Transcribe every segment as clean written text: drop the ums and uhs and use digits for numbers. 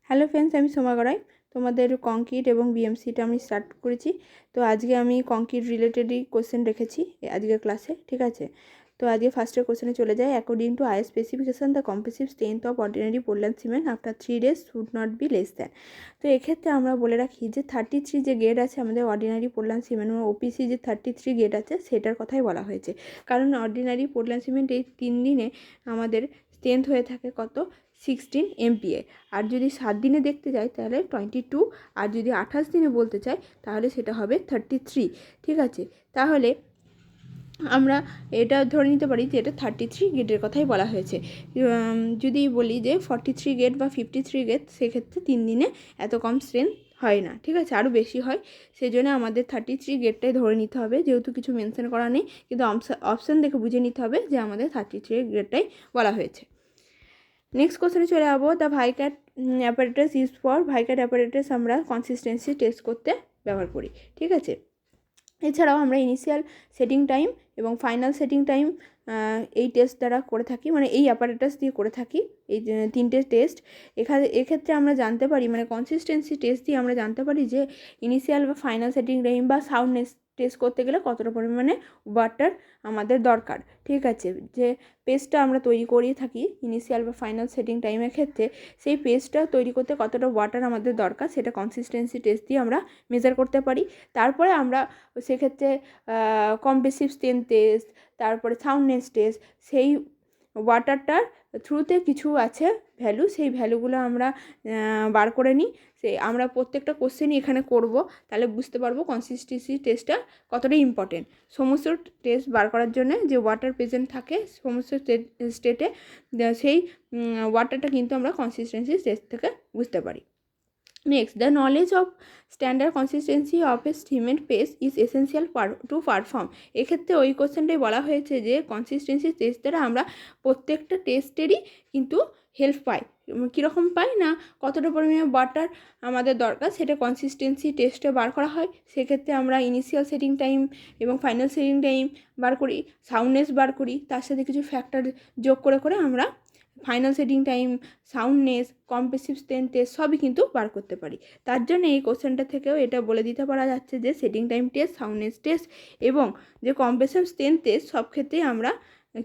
Hello friends, আমি সোমা গড়াই। তোমাদের concrete এবং বিএমসিটা আমি স্টার্ট করেছি। তো আজকে আমি কংক্রিট রিলেটেডই কোশ্চেন রেখেছি আজকের ক্লাসে, ঠিক আছে। তো আজকে ফার্স্টের কোশ্চেনে চলে যায়। According to I specification the compressive strength of ordinary Portland cement after 3 days should not be less than. তো এক্ষেত্রে আমরা বলে রাখি যে 33 যে গেট আছে আমাদের অর্ডিনারি পোর্টল্যান্ড সিমেন্ট, ওপিসি যে 33 গেট আছে সেটার কথাই বলা হয়েছে। কারণ অর্ডিনারি পোর্টল্যান্ড সিমেন্ট এই 3 দিনে আমাদের স্ট্রেংথ হয়ে থাকে কত, 16 MPa। আর যদি 7 দিনে দেখতে যাই তাহলে 22, আর যদি 28 দিনে বলতে চাই তাহলে সেটা হবে 33, ঠিক আছে। তাহলে আমরা এটা ধরে নিতে পারি যে এটা 33 গেটের কথাই বলা হয়েছে। যদি বলি যে 43 গেট বা 53 গেট, সেক্ষেত্রে 3 দিনে এত কম স্ট্রেংথ হয় না, ঠিক আছে, আরও বেশি হয়। সেই জন্য আমাদের 33 গেটটাই ধরে নিতে হবে, যেহেতু কিছু মেনশন করা নেই, কিন্তু অপশান দেখে বুঝে নিতে হবে যে আমাদের 33 গেটটাই বলা হয়েছে। নেক্সট কোশ্চেনে চলে যাবো। The Vicat apparatus use for, Vicat apparatus আমরা কনসিস্টেন্সি টেস্ট করতে ব্যবহার করি, ঠিক আছে। এছাড়াও আমরা ইনিশিয়াল সেটিং টাইম এবং ফাইনাল সেটিং টাইম এই টেস্ট দ্বারা করে থাকি, মানে এই অ্যাপারেটাস দিয়ে করে থাকি এই 3টে টেস্ট। এক্ষেত্রে আমরা জানতে পারি, মানে কনসিস্টেন্সি টেস্ট দিয়ে আমরা জানতে পারি যে ইনিশিয়াল বা ফাইনাল সেটিং টাইম বা সাউন্ডনেস টেস্ট করতে গেলে কতটা পরিমাণে ওয়াটার আমাদের দরকার, ঠিক আছে। যে পেস্টটা আমরা তৈরি করিয়ে থাকি ইনিশিয়াল বা ফাইনাল সেটিং টাইমের ক্ষেত্রে, সেই পেস্টটা তৈরি করতে কতটা ওয়াটার আমাদের দরকার সেটা কনসিস্টেন্সি টেস্ট দিয়ে আমরা মেজার করতে পারি। তারপরে আমরা সেক্ষেত্রে কম্প্রেসিভ স্ট্রেংথ টেস্ট, তারপরে সাউন্ডনেস টেস্ট, সেই ওয়াটারটার থ্রুতে কিছু আছে ভ্যালু, সেই ভ্যালুগুলো আমরা বার করে নিই। আমরা প্রত্যেকটা কোশ্চেনই এখানে করব, তাহলে বুঝতে পারবো কনসিস্টেন্সি টেস্টটা কতটা ইম্পর্টেন্ট। সমস্ত টেস্ট বার করার জন্য যে ওয়াটার প্রেজেন্ট থাকে সমস্ত স্টেটে, সেই ওয়াটারটা কিন্তু আমরা কনসিস্টেন্সি টেস্ট থেকে বুঝতে পারি। Next, the knowledge of standard consistency of a cement paste is essential to perform. এক্ষেত্রে ওই কোশ্চেনটাই বলা হয়েছে যে কনসিস্টেন্সি টেস্ট দ্বারা আমরা প্রত্যেকটা টেস্টেরই কিন্তু হেল্প পাই। কীরকম পাই না, কতটা পরিমাণে ওয়াটার আমাদের দরকার সেটা কনসিস্টেন্সি টেস্টে বার করা হয়। সেক্ষেত্রে আমরা ইনিশিয়াল সেটিং টাইম এবং ফাইনাল সেটিং টাইম বার করি, সাউন্ডনেস বার করি, তার সাথে কিছু ফ্যাক্টর যোগ করে করে আমরা final setting time, soundness, compressive strength test সবই কিন্তু বার করতে পারি। তার জন্য এই কোশ্চেনটা থেকেও এটা বলে দিতে পারা যাচ্ছে যে সেটিং টাইম টেস্ট, সাউন্ডনেস টেস্ট এবং যে কম্প্রেসিভ স্ট্রেংথ টেস্ট সব ক্ষেত্রেই আমরা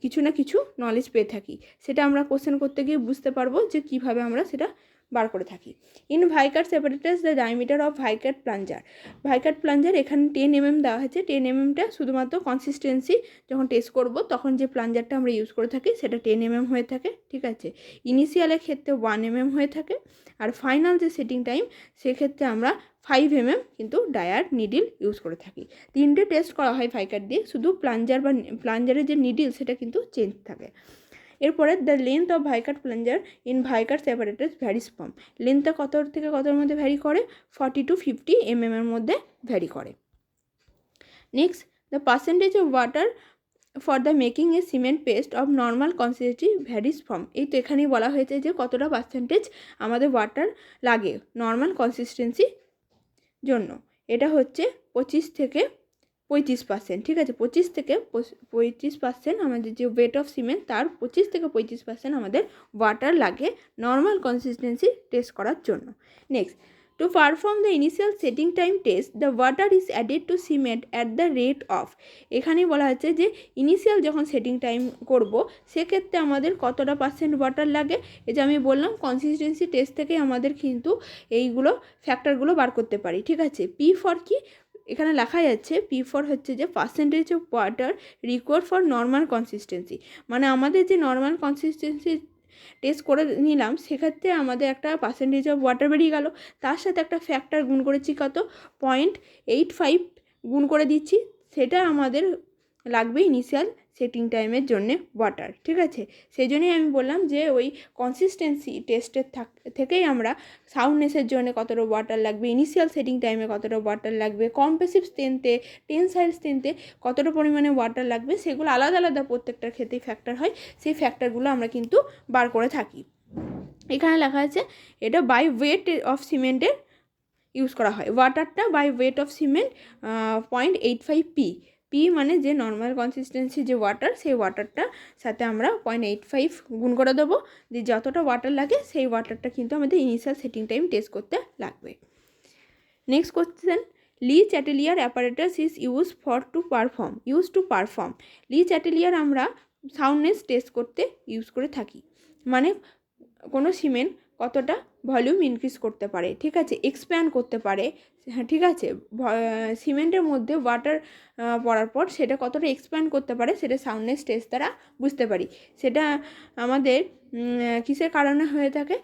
কিছু না কিছু নলেজ পেয়ে থাকি। সেটা আমরা কোশ্চেন করতে গিয়ে বুঝতে পারবো যে কীভাবে আমরা সেটা বার করে থাকি। In Vicat apparatus the diameter of Vicat plunger, Vicat plunger এখানে 10 mm দেওয়া হয়েছে। 10 mm শুধুমাত্র কনসিস্টেন্সি যখন টেস্ট করব তখন যে প্লাঞ্জারটা আমরা ইউজ করে থাকি সেটা 10 mm হয়ে থাকে, ঠিক আছে। ইনিশিয়ালের ক্ষেত্রে 1 mm হয়ে থাকে, আর ফাইনাল যে সেটিং টাইম সেক্ষেত্রে আমরা 5 mm কিন্তু ডায়ার নিডিল ইউজ করে থাকি। 3টে টেস্ট করা হয় ভাইকাট দিয়ে, শুধু প্লাঞ্জার বা প্লাঞ্জারের যে নিডিল সেটা কিন্তু চেঞ্জ থাকে। এরপরে the length of Vicat plunger in Vicat apparatus varies from, লেন্থটা কত থেকে কতর মধ্যে ভ্যারি করে, 40 to 50 mm এর মধ্যে ভ্যারি করে। Next, the percentage of water for the making a cement paste of normal consistency varies from, এই তো এখানেই বলা হয়েছে যে কতটা পার্সেন্টেজ আমাদের ওয়াটার লাগে নর্মাল কনসিস্টেন্সির জন্য। এটা হচ্ছে 25 থেকে 35%, ঠিক আছে। 25 থেকে 35% আমাদের যে ওয়েট অফ সিমেন্ট তার 25 থেকে 35% আমাদের ওয়াটার লাগে নর্মাল কনসিস্টেন্সি টেস্ট করার জন্য। Next, two perform the initial setting time test the water is added two cement at the rate of, এখানেই বলা হচ্ছে যে ইনিশিয়াল যখন সেটিং টাইম করব সেক্ষেত্রে আমাদের কতটা পার্সেন্ট ওয়াটার লাগে। এই যে আমি বললাম কনসিস্টেন্সি টেস্ট থেকে আমাদের কিন্তু এইগুলো ফ্যাক্টরগুলো বার করতে পারি, ঠিক আছে। পি ফর কি এখানে লেখা যাচ্ছে, পি ফর হচ্ছে যে percentage of water required for normal consistency, মানে আমাদের যে নর্মাল কনসিস্টেন্সি টেস্ট করে নিলাম সেক্ষেত্রে আমাদের একটা পার্সেন্টেজ অফ ওয়াটার বেরিয়ে গেল, তার সাথে একটা ফ্যাক্টর গুণ করেছি কত, 0.85 গুণ করে দিচ্ছি, সেটা আমাদের লাগবে ইনিশিয়াল সেটিং টাইমের জন্যে ওয়াটার, ঠিক আছে। সেই জন্যই আমি বললাম যে ওই কনসিস্টেন্সি টেস্টের থেকেই আমরা সাউন্ডনেসের জন্য কতটা ওয়াটার লাগবে, ইনিশিয়াল সেটিং টাইমে কতটা ওয়াটার লাগবে, কম্প্রেসিভ স্ট্রেংথে, টেনসাইল স্ট্রেংথে কতটা পরিমাণে ওয়াটার লাগবে, সেগুলো আলাদা আলাদা প্রত্যেকটার ক্ষেত্রেই ফ্যাক্টর হয়, সেই ফ্যাক্টরগুলো আমরা কিন্তু বার করে থাকি। এখানে লেখা আছে এটা বাই ওয়েট অফ সিমেন্টের ইউজ করা হয়, ওয়াটারটা by weight of cement 0.85 p, P মানে যে নর্মাল কনসিস্টেন্সি যে ওয়াটার, সেই ওয়াটারটার সাথে আমরা 0.85 গুণ করে দেবো, যে যতটা ওয়াটার লাগে সেই ওয়াটারটা কিন্তু আমাদের ইনিশিয়াল সেটিং টাইম টেস্ট করতে লাগবে। Next question, Le Chatelier apparatus is use to perform. Le Chatelier আমরা সাউন্ডনেস টেস্ট করতে ইউজ করে থাকি, মানে কোনো সিমেন্ট কতটা ভলিউম ইনক্রিজ করতে পারে, ঠিক আছে, এক্সপ্যান্ড করতে পারে, হ্যাঁ ঠিক আছে, সিমেন্টের মধ্যে ওয়াটার পড়ার পর সেটা কতটা এক্সপ্যান্ড করতে পারে সেটা সাউন্ডনেস টেস্ট দ্বারা বুঝতে পারি। সেটা আমাদের কিসের কারণে হয়ে থাকে,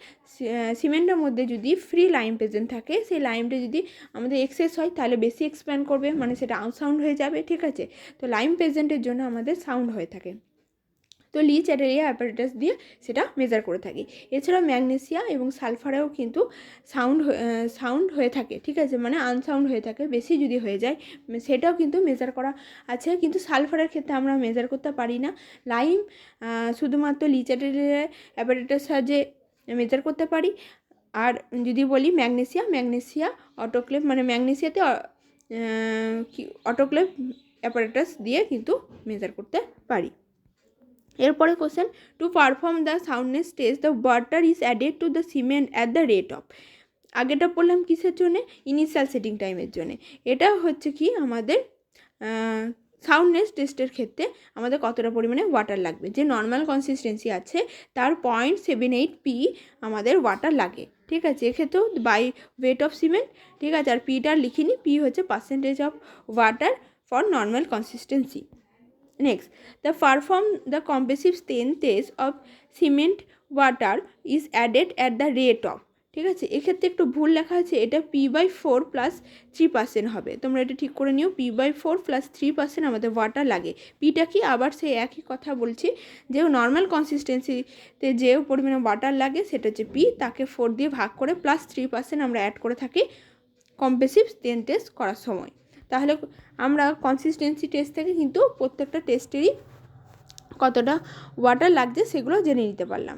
সিমেন্টের মধ্যে যদি ফ্রি লাইম প্রেজেন্ট থাকে, সেই লাইমটা যদি আমাদের এক্সেস হয় তাহলে বেশি এক্সপ্যান্ড করবে, মানে সেটা আনসাউন্ড হয়ে যাবে, ঠিক আছে। তো লাইম প্রেজেন্টের জন্য আমাদের সাউন্ড হয়ে থাকে, তো লি চ্যাটেলিয়ার অ্যাপারেটাস দিয়ে সেটা মেজার করে থাকি। এছাড়াও ম্যাগনেসিয়া এবং সালফারেও কিন্তু সাউন্ড হয়ে থাকে, ঠিক আছে, মানে আনসাউন্ড হয়ে থাকে, বেশি যদি হয়ে যায় সেটাও কিন্তু মেজার করা আছে, কিন্তু সালফারের ক্ষেত্রে আমরা মেজার করতে পারি না। লাইম শুধুমাত্র লি চ্যাটেলিয়ার অ্যাপারেটাস সাহায্যে মেজার করতে পারি। আর যদি বলি ম্যাগনেসিয়া অটোক্লেভ, মানে ম্যাগনেসিয়াতে অটোক্লেভ অ্যাপারেটাস দিয়ে কিন্তু মেজার করতে পারি। এরপরে question, to perform the soundness test the water is added to the cement at the rate of, আগেটা বললাম কিসের জন্যে, ইনিশিয়াল সেটিং টাইমের জন্যে। এটা হচ্ছে কি আমাদের সাউন্ডনেস টেস্টের ক্ষেত্রে আমাদের কতটা পরিমাণে ওয়াটার লাগবে, যে নর্মাল কনসিস্টেন্সি আছে তার 0.78 পি আমাদের ওয়াটার লাগে, ঠিক আছে, এক্ষেত্রেও বাই ওয়েট অফ সিমেন্ট, ঠিক আছে। আর পিটা লিখিনি, পি হচ্ছে percentage of water for normal consistency. Next, the compressive strain test of cement water is added at the rate of, ঠিক আছে, এক্ষেত্রে একটু ভুল লেখা আছে, এটা P/4 প্লাস 3% হবে, তোমরা এটা ঠিক করে নিও, P/4 প্লাস 3% আমাদের ওয়াটার লাগে। পিটা কি, আবার সেই একই কথা বলছি, যে নর্মাল কনসিস্টেন্সিতে যে পরিমাণে ওয়াটার লাগে সেটা হচ্ছে পি, তাকে 4 দিয়ে ভাগ করে প্লাস 3% আমরা অ্যাড করে থাকি কম্প্রেসিভ স্ট্রেন টেস্ট করার সময়। তাহলে আমরা কনসিস্টেন্সি টেস্ট থেকে কিন্তু প্রত্যেকটা টেস্টেরই কতটা ওয়াটার লাগছে সেগুলো জেনে নিতে পারলাম।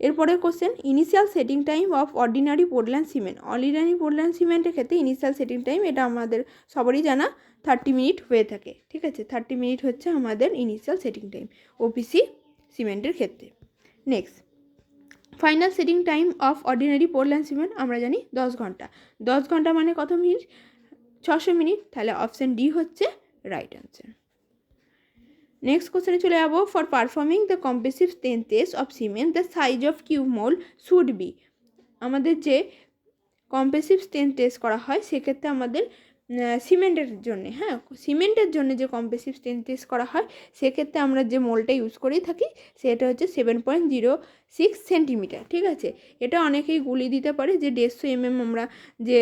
এরপরে question, initial setting time of ordinary Portland সিমেন্টের ক্ষেত্রে ইনিশিয়াল সেটিং টাইম, এটা আমাদের সবারই জানা, 30 মিনিট হয়ে থাকে, ঠিক আছে, 30 মিনিট হচ্ছে আমাদের ইনিশিয়াল সেটিং টাইম ওপিসি সিমেন্টের ক্ষেত্রে। Next, final setting time of ordinary Portland cement আমরা জানি 10 ঘন্টা। 10 ঘন্টা মানে কত মিনিট, 600 মিনিট, তাহলে অপশান ডি হচ্ছে রাইট অ্যান্সার। নেক্সট কোশ্চেনে চলে যাবো, for performing the compressive strain test of cement the size of cube mole should be, আমাদের যে কম্প্রেসিভ স্ট্রেন টেস্ট করা হয় সেক্ষেত্রে আমাদের সিমেন্টের জন্যে, হ্যাঁ সিমেন্টের জন্য যে কম্প্রেসিভ স্ট্রেন টেস্ট করা হয় সেক্ষেত্রে আমরা যে মোলটা ইউজ করেই থাকি সেটা হচ্ছে 7.06 সেন্টিমিটার, ঠিক আছে। এটা অনেকেই গুলিয়ে দিতে পারে যে 150 আমরা যে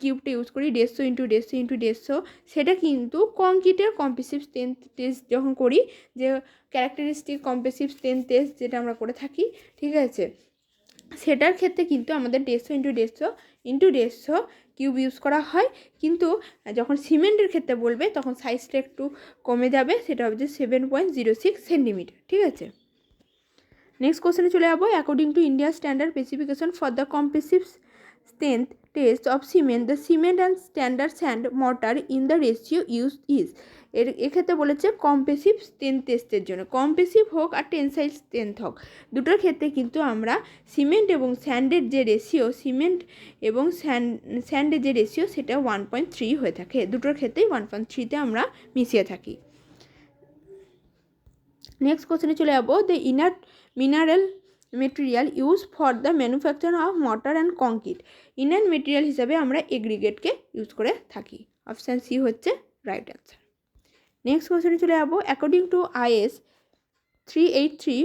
কিউবটা ইউজ করি 150 ইন্টু 150 ইন্টু 150, সেটা কিন্তু কংক্রিটের কম্প্রেসিভ স্ট্রেন টেস্ট যখন করি, যে ক্যারেক্টারিস্টিক কম্প্রেসিভ স্ট্রেন টেস্ট যেটা আমরা করে থাকি, ঠিক আছে, সেটার ক্ষেত্রে কিন্তু আমাদের 150 ইন্টু 150 কিউব ইউজ করা হয়, কিন্তু যখন সিমেন্টের ক্ষেত্রে বলবে তখন সাইজটা একটু কমে যাবে, সেটা হচ্ছে 7.06 সেন্টিমিটার, ঠিক আছে। নেক্সট কোশ্চেনে চলে যাবো, according to India standard specification for the compressive strength test of cement the cement and standard sand mortar in the ratio use is, এক্ষেত্রে বলেছে কম্প্রেসিভ স্ট্রেন্থ টেস্টের জন্য, কম্প্রেসিভ হোক আর টেনসাইল স্ট্রেন্থ হোক, দুটোর ক্ষেত্রে কিন্তু আমরা সিমেন্ট এবং স্যান্ডের যে রেশিও, সিমেন্ট এবং স্যান্ডের যে রেশিও সেটা 1.3 হয়ে থাকে, দুটোর ক্ষেত্রেই 1.3তে আমরা মিশিয়ে থাকি। নেক্সট কোশ্চেনে চলে যাবো, the inner mineral material use for the manufacture of mortar and concrete, inner material হিসাবে আমরা এগ্রিগেটকে ইউজ করে থাকি, অপশান সি হচ্ছে রাইট অ্যান্সার। নেক্সট কোশ্চেনে চলে যাবো, according two IS 383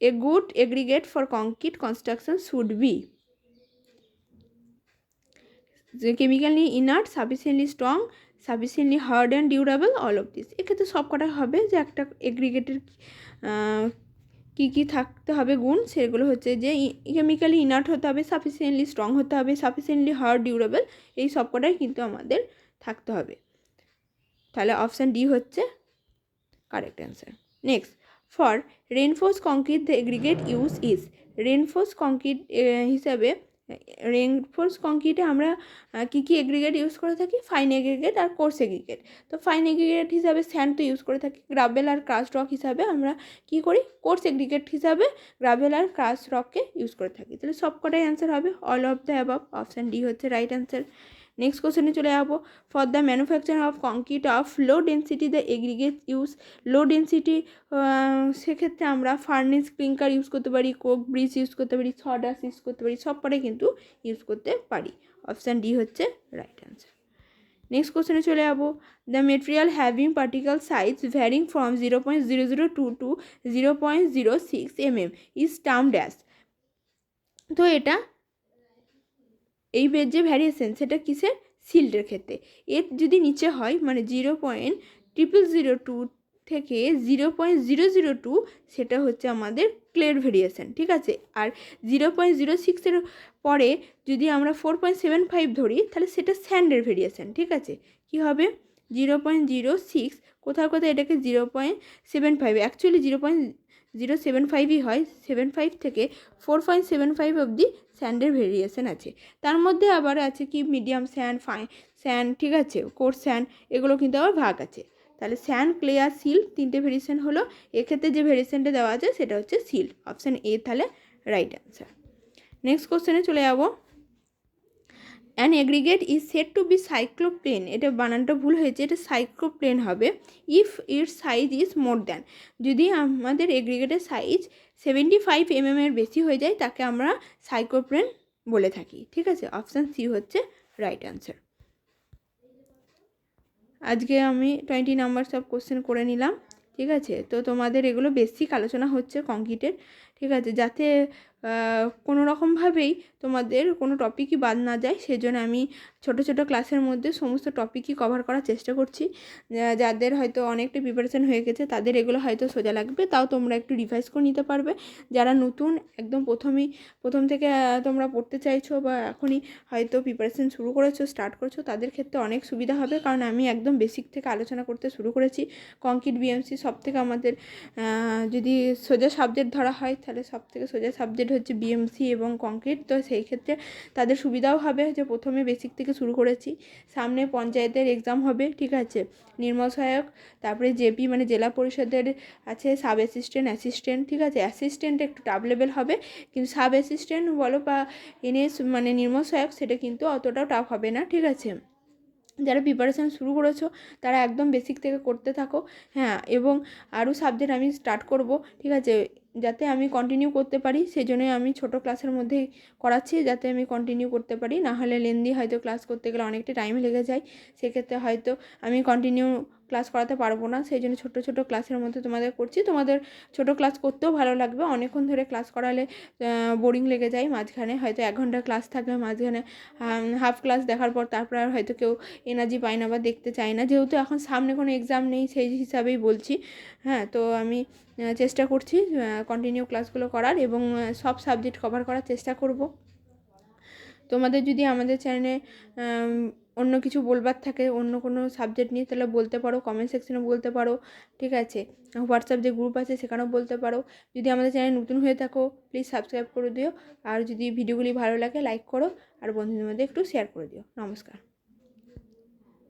a good aggregate for concrete construction should be, chemically inert, sufficiently strong, sufficiently hard and durable, all of this. এক্ষেত্রে সব কটা হবে যে একটা এগ্রিগেটের কী কী থাকতে হবে গুণ, সেগুলো হচ্ছে যে কেমিক্যালি ইনার্ট হতে হবে, সাফিসিয়েন্টলি স্ট্রং হতে হবে, সাফিসিয়েন্টলি হার্ড ডিউরেবল, এই সব কটাই কিন্তু আমাদের থাকতে হবে, তাহলে অপশান ডি হচ্ছে correct answer. Next, for reinforce concrete the aggregate use is, reinforce concrete হিসাবে রেইনফোর্স কংক্রিটে আমরা কী কী এগ্রিগেট ইউজ করে থাকি, ফাইন এগ্রিগেট আর কোর্স এগ্রিগেট। তো ফাইন এগ্রিগেট হিসাবে স্যান্ড তো ইউজ করে থাকি, গ্রাভেল আর ক্রাশ রক হিসাবে আমরা কী করি, কোর্স এগ্রিগেট হিসাবে গ্রাভেল আর ক্রাশ রককে ইউজ করে থাকি। তাহলে সব কটাই অ্যান্সার হবে, all of the above, option D হচ্ছে রাইট অ্যান্সার। নেক্সট কোশ্চেনে চলে যাবো, for the manufacture of concrete of low density the aggregate use, low density সেক্ষেত্রে আমরা ফার্নেস, ক্লিঙ্কার ইউজ করতে পারি, কোক ব্রিজ ইউজ করতে পারি, সডাস ইউজ করতে পারি, সব কটাই কিন্তু ইউজ করতে পারি। অপশান ডি হচ্ছে রাইট অ্যান্সার। নেক্সট কোশ্চেনে চলে যাবো, the material having particle size varying from 0.002 to 0.06 mm is term dash. তো এটা এই যে ভ্যারিয়েশন সেটা কিসের, সিল্টের ক্ষেত্রে। এর যদি নিচে হয় মানে 0.002 থেকে 0.002 সেটা হচ্ছে আমাদের ক্লের ভেরিয়েশন, ঠিক আছে। আর 0.06-এর পরে যদি আমরা 4.75 ধরি তাহলে সেটা স্যান্ডের ভেরিয়েশন, ঠিক আছে। কি হবে 0.06, কোথাও কোথাও এটাকে 0.75, অ্যাকচুয়ালি 0.075ই হয়, 75 থেকে 4.75 অবধি স্যান্ডের ভেরিয়েশন আছে। তার মধ্যে আবার আছে কি মিডিয়াম স্যান্ড, ফাইন স্যান্ড, ঠিক আছে, কোর্স স্যান্ড, এগুলো কিন্তু আবার ভাগ আছে। তাহলে স্যান্ড, ক্লে আর সিল তিনটে ভেরিয়েশন হলো, এক্ষেত্রে যে ভেরিয়েশনটা দেওয়া আছে সেটা হচ্ছে সিল, অপশান এ তাহলে রাইট অ্যান্সার। নেক্সট কোশ্চেনে চলে যাবো, an aggregate is said to be cyclopean, এটা বানানটা ভুল হয়েছে, এটা সাইক্লোপ্লেন হবে if it size is more than, যদি আমাদের এগ্রিগেটের সাইজ 75 mm এর বেশি হয়ে যায় তাকে আমরা সাইক্লোপ্লেন বলে থাকি, ঠিক আছে। অপশান সি হচ্ছে রাইট অ্যান্সার। আজকে আমি 20 নাম্বার সব কোশ্চেন করে নিলাম, ঠিক আছে। তো তোমাদের এগুলো বেসিক আলোচনা হচ্ছে কংক্রিটের, ঠিক আছে, যাতে কোনো রকমভাবেই তোমাদের কোনো টপিকই বাদ না যায়, সেজন্য আমি ছোট ছোট ক্লাসের মধ্যে সমস্ত টপিকই কভার করার চেষ্টা করছি। যাদের হয়তো অনেকটা প্রিপারেশান হয়ে গেছে তাদের এগুলো হয়তো সোজা লাগবে, তাও তোমরা একটু রিভাইজ করে নিতে পারবে। যারা নতুন একদম প্রথম থেকে তোমরা পড়তে চাইছো বা এখনই হয়তো প্রিপারেশান শুরু করেছো, স্টার্ট করছো, তাদের ক্ষেত্রে অনেক সুবিধা হবে, কারণ আমি একদম বেসিক থেকে আলোচনা করতে শুরু করেছি। কংক্রিট, বিএমসি সব থেকে আমাদের যদি সোজা সাবজেক্ট ধরা হয় তাহলে সব থেকে সোজা সাবজেক্ট হচ্ছে বিএমসি এবং কংক্রিট। তো সেই ক্ষেত্রে তাদের সুবিধাও হবে যে প্রথমে বেসিক থেকে শুরু করেছি। সামনে পঞ্চায়েতের এক্সাম হবে, ঠিক আছে, নির্মল সহায়ক, তারপরে জেপি মানে জেলা পরিষদের আছে, সাব অ্যাসিস্ট্যান্ট, ঠিক আছে। অ্যাসিস্ট্যান্ট একটু টাফ লেভেল হবে, কিন্তু সাব অ্যাসিস্ট্যান্ট বলো বা এনএস মানে নির্মল সহায়ক সেটা কিন্তু অতটাও টাফ হবে না, ঠিক আছে। যারা প্রিপারেশান শুরু করেছো তারা একদম বেসিক থেকে করতে থাকো, হ্যাঁ। এবং আরও সাবজেক্ট আমি স্টার্ট করব, ঠিক আছে, যাতে আমি কন্টিনিউ করতে পারি, সেই জন্যই আমি ছোটো ক্লাসের মধ্যেই করাচ্ছি, যাতে আমি কন্টিনিউ করতে পারি। না হলে লেন্দি হয়তো ক্লাস করতে গেলে অনেকটা টাইম লেগে যায়, সেক্ষেত্রে হয়তো আমি কন্টিনিউ ক্লাস করাতে পারবো না, সেই জন্য ছোটো ছোটো ক্লাসের মধ্যে তোমাদের করছি। তোমাদের ছোটো ক্লাস করতেও ভালো লাগবে, অনেকক্ষণ ধরে ক্লাস করালে বোরিং লেগে যায়, মাঝখানে হয়তো 1 ঘন্টা ক্লাস থাকলে মাঝখানে হাফ ক্লাস দেখার পর তারপর আর হয়তো কেউ এনার্জি পায় না বা দেখতে চায় না, যেহেতু এখন সামনে কোনো এক্সাম নেই সেই হিসাবেই বলছি, হ্যাঁ। তো আমি চেষ্টা করছি কন্টিনিউ ক্লাসগুলো করার এবং সব সাবজেক্ট কভার করার চেষ্টা করব। তোমাদের যদি আমাদের চ্যানেলে অন্য কিছু বলবার থাকে অন্য কোনো সাবজেক্ট নিয়ে তাহলে বলতে পারো, কমেন্ট সেকশনে বলতে পারো, ঠিক আছে। হোয়াটসঅ্যাপ যে গ্রুপ আছে সেখানেও বলতে পারো। যদি আমাদের চ্যানেল নতুন হয়ে থাকো প্লিজ সাবস্ক্রাইব করে দিও, আর যদি ভিডিওগুলি ভালো লাগে লাইক করো আর বন্ধুদের মধ্যে একটু শেয়ার করে দিও। নমস্কার।